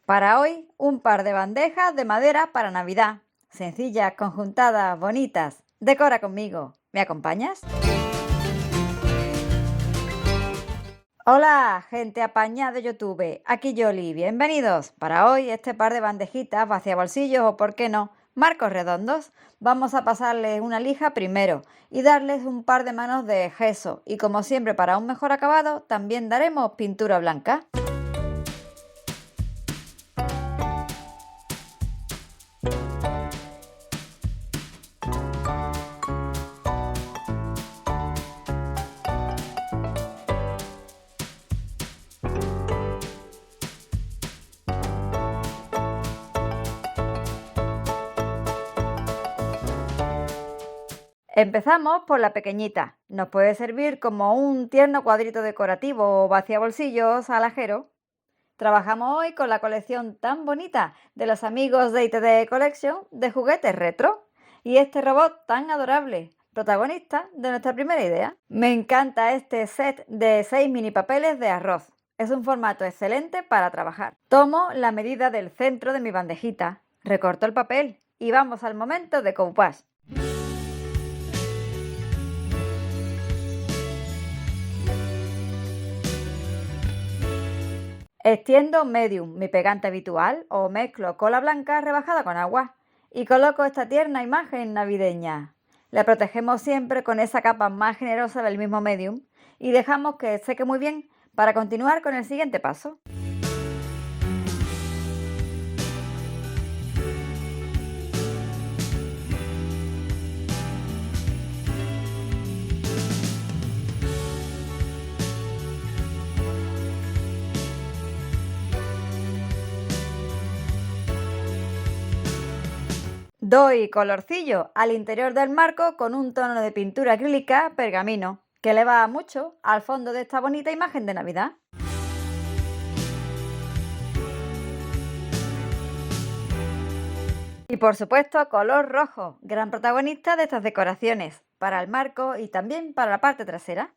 Para hoy, un par de bandejas de madera para Navidad. Sencillas, conjuntadas, bonitas. Decora conmigo. ¿Me acompañas? Hola, gente apañada de YouTube. Aquí Yoli. Bienvenidos. Para hoy, este par de bandejitas vaciabolsillos o, por qué no, marcos redondos. Vamos a pasarles una lija primero y darles un par de manos de gesso. Y como siempre, para un mejor acabado, también daremos pintura blanca. Empezamos por la pequeñita. Nos puede servir como un tierno cuadrito decorativo o vaciabolsillos alajero. Trabajamos hoy con la colección tan bonita de los amigos de ITD Collection de juguetes retro y este robot tan adorable, protagonista de nuestra primera idea. Me encanta este set de 6 mini papeles de arroz. Es un formato excelente para trabajar. Tomo la medida del centro de mi bandejita, recorto el papel y vamos al momento de decoupage. Extiendo medium, mi pegante habitual, o mezclo cola blanca rebajada con agua y coloco esta tierna imagen navideña. La protegemos siempre con esa capa más generosa del mismo medium y dejamos que seque muy bien para continuar con el siguiente paso. Doy colorcillo al interior del marco con un tono de pintura acrílica pergamino, que le va mucho al fondo de esta bonita imagen de Navidad. Y por supuesto, color rojo, gran protagonista de estas decoraciones, para el marco y también para la parte trasera.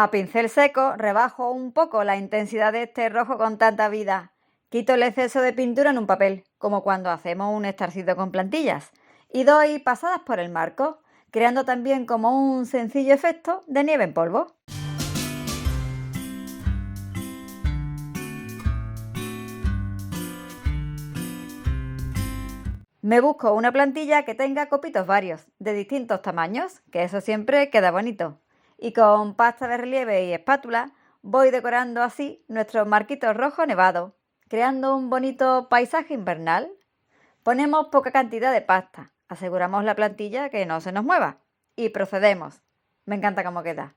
A pincel seco rebajo un poco la intensidad de este rojo con tanta vida. Quito el exceso de pintura en un papel, como cuando hacemos un estarcido con plantillas, y doy pasadas por el marco, creando también como un sencillo efecto de nieve en polvo. Me busco una plantilla que tenga copitos varios, de distintos tamaños, que eso siempre queda bonito. Y con pasta de relieve y espátula voy decorando así nuestros marquitos rojos nevados, creando un bonito paisaje invernal. Ponemos poca cantidad de pasta, aseguramos la plantilla que no se nos mueva y procedemos. Me encanta cómo queda.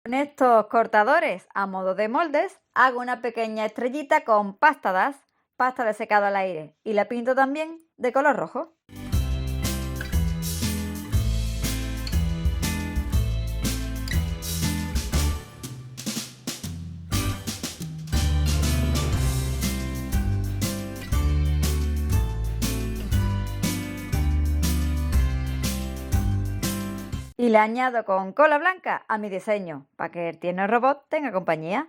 Con estos cortadores a modo de moldes hago una pequeña estrellita con pasta DAS, pasta de secado al aire, y la pinto también de color rojo. Y le añado con cola blanca a mi diseño, para que el tierno robot tenga compañía.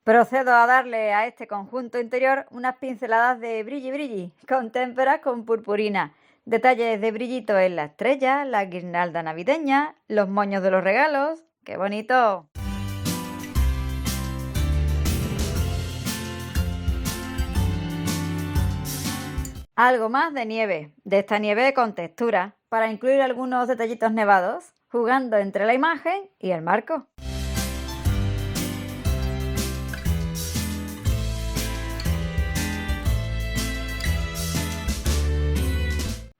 Procedo a darle a este conjunto interior unas pinceladas de brilli brilli, con témperas con purpurina, detalles de brillito en la estrella, la guirnalda navideña, los moños de los regalos. ¡Qué bonito! Algo más de nieve, de esta nieve con textura, para incluir algunos detallitos nevados, jugando entre la imagen y el marco.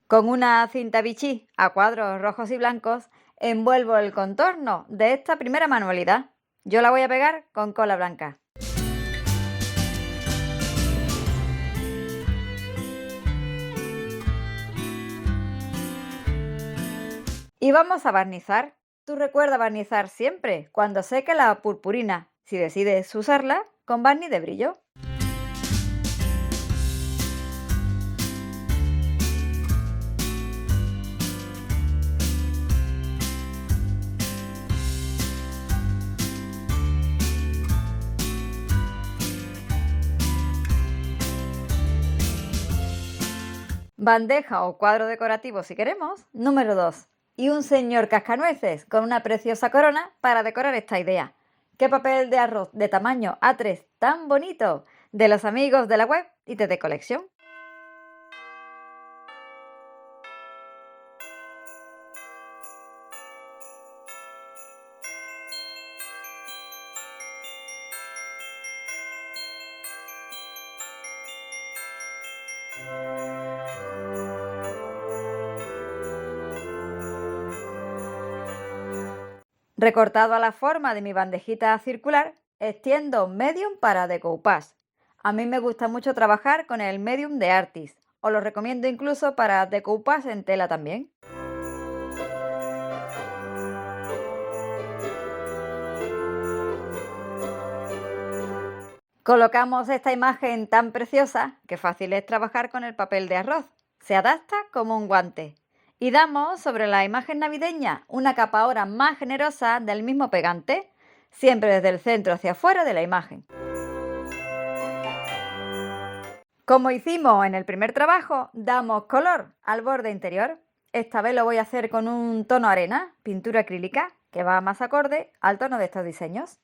Con una cinta Vichy a cuadros rojos y blancos envuelvo el contorno de esta primera manualidad. Yo la voy a pegar con cola blanca. Y vamos a barnizar. Tú recuerda barnizar siempre cuando seque la purpurina, si decides usarla, con barniz de brillo. Bandeja o cuadro decorativo si queremos. Número 2. Y un señor cascanueces con una preciosa corona para decorar esta idea. ¡Qué papel de arroz de tamaño A3 tan bonito! De los amigos de la web ITD Colección. Recortado a la forma de mi bandejita circular, extiendo medium para decoupage. A mí me gusta mucho trabajar con el medium de Artis. Os lo recomiendo incluso para decoupage en tela también. Colocamos esta imagen tan preciosa que fácil es trabajar con el papel de arroz. Se adapta como un guante. Y damos sobre la imagen navideña una capa ahora más generosa del mismo pegante, siempre desde el centro hacia afuera de la imagen. Como hicimos en el primer trabajo, damos color al borde interior. Esta vez lo voy a hacer con un tono arena, pintura acrílica, que va más acorde al tono de estos diseños.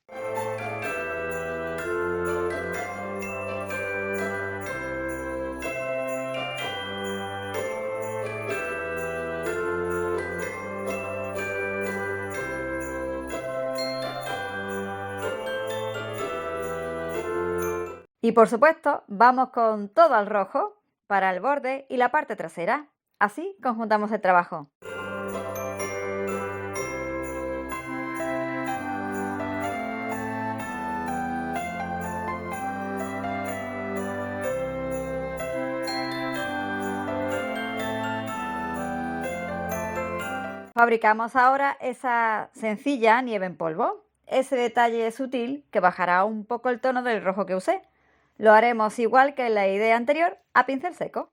Y por supuesto, vamos con todo al rojo para el borde y la parte trasera. Así conjuntamos el trabajo. Fabricamos ahora esa sencilla nieve en polvo. Ese detalle sutil que bajará un poco el tono del rojo que usé. Lo haremos igual que en la idea anterior, a pincel seco.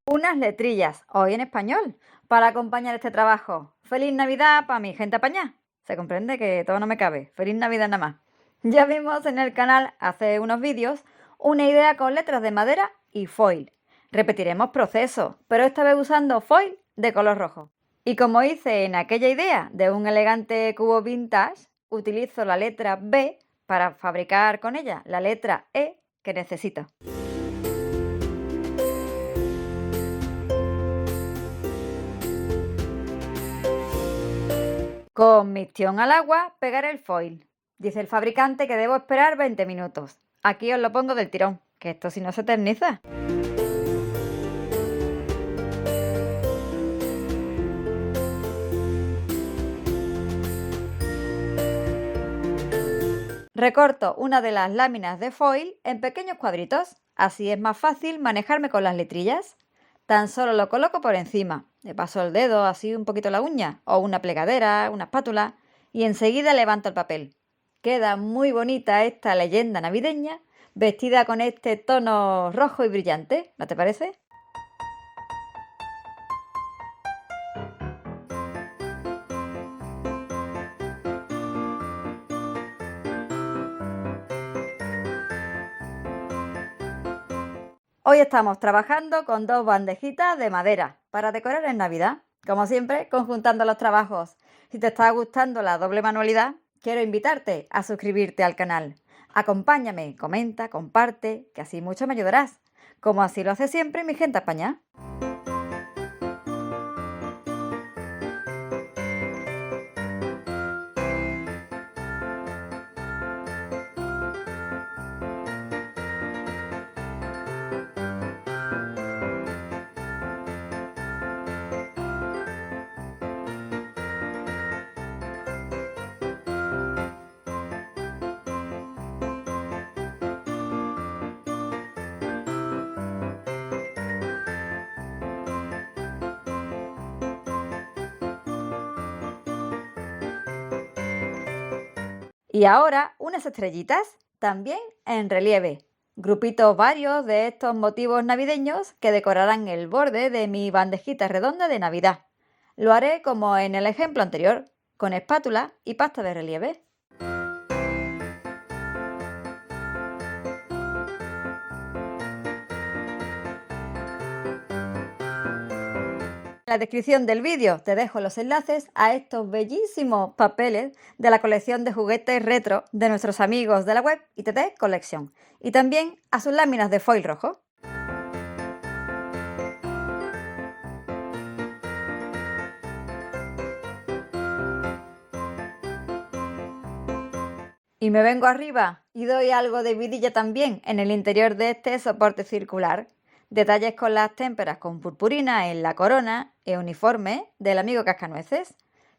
Unas letrillas, hoy en español, para acompañar este trabajo. ¡Feliz Navidad para mi gente apañá! Se comprende que todo no me cabe. ¡Feliz Navidad nada más! Ya vimos en el canal hace unos vídeos una idea con letras de madera y foil. Repetiremos proceso, pero esta vez usando foil de color rojo. Y como hice en aquella idea de un elegante cubo vintage, utilizo la letra B para fabricar con ella la letra E que necesito. Con micción al agua pegaré el foil. Dice el fabricante que debo esperar 20 minutos. Aquí os lo pongo del tirón, que esto si no se eterniza. Recorto una de las láminas de foil en pequeños cuadritos. Así es más fácil manejarme con las letrillas. Tan solo lo coloco por encima. Le paso el dedo, así un poquito la uña, o una plegadera, una espátula, y enseguida levanto el papel. Queda muy bonita esta leyenda navideña, vestida con este tono rojo y brillante, ¿no te parece? Hoy estamos trabajando con dos bandejitas de madera para decorar en Navidad. Como siempre, conjuntando los trabajos. Si te está gustando la doble manualidad, quiero invitarte a suscribirte al canal. Acompáñame, comenta, comparte, que así mucho me ayudarás, como así lo hace siempre mi gente apañada. Y ahora unas estrellitas, también en relieve. Grupitos varios de estos motivos navideños que decorarán el borde de mi bandejita redonda de Navidad. Lo haré como en el ejemplo anterior, con espátula y pasta de relieve. En la descripción del vídeo te dejo los enlaces a estos bellísimos papeles de la colección de juguetes retro de nuestros amigos de la web ITT Collection y también a sus láminas de foil rojo. Y me vengo arriba y doy algo de vidilla también en el interior de este soporte circular. Detalles con las témperas con purpurina en la corona e uniforme del amigo Cascanueces.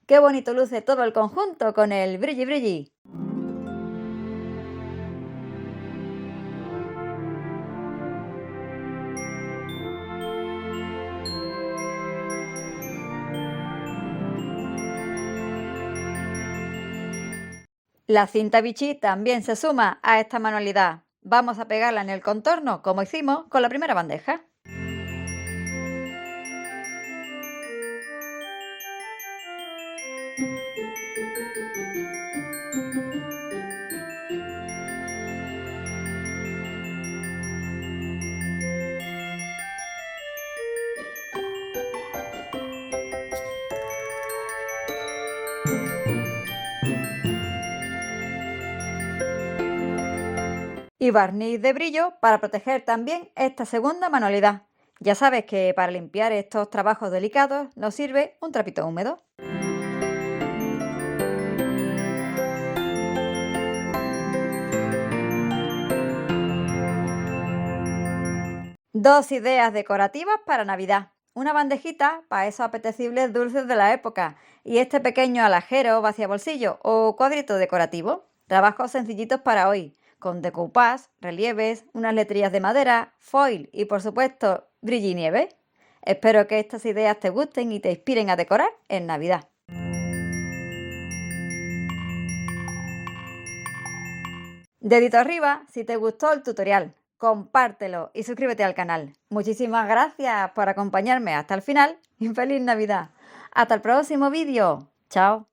¡Qué bonito luce todo el conjunto con el brilli brilli! La cinta Vichy también se suma a esta manualidad. Vamos a pegarla en el contorno como hicimos con la primera bandeja. Y barniz de brillo para proteger también esta segunda manualidad. Ya sabes que para limpiar estos trabajos delicados nos sirve un trapito húmedo. Dos ideas decorativas para Navidad. Una bandejita para esos apetecibles dulces de la época y este pequeño alajero vaciabolsillo o cuadrito decorativo. Trabajos sencillitos para hoy, con decoupage, relieves, unas letrillas de madera, foil y por supuesto brilli-nieve. Espero que estas ideas te gusten y te inspiren a decorar en Navidad. Dedito arriba si te gustó el tutorial, compártelo y suscríbete al canal. Muchísimas gracias por acompañarme hasta el final y ¡feliz Navidad! Hasta el próximo vídeo. Chao.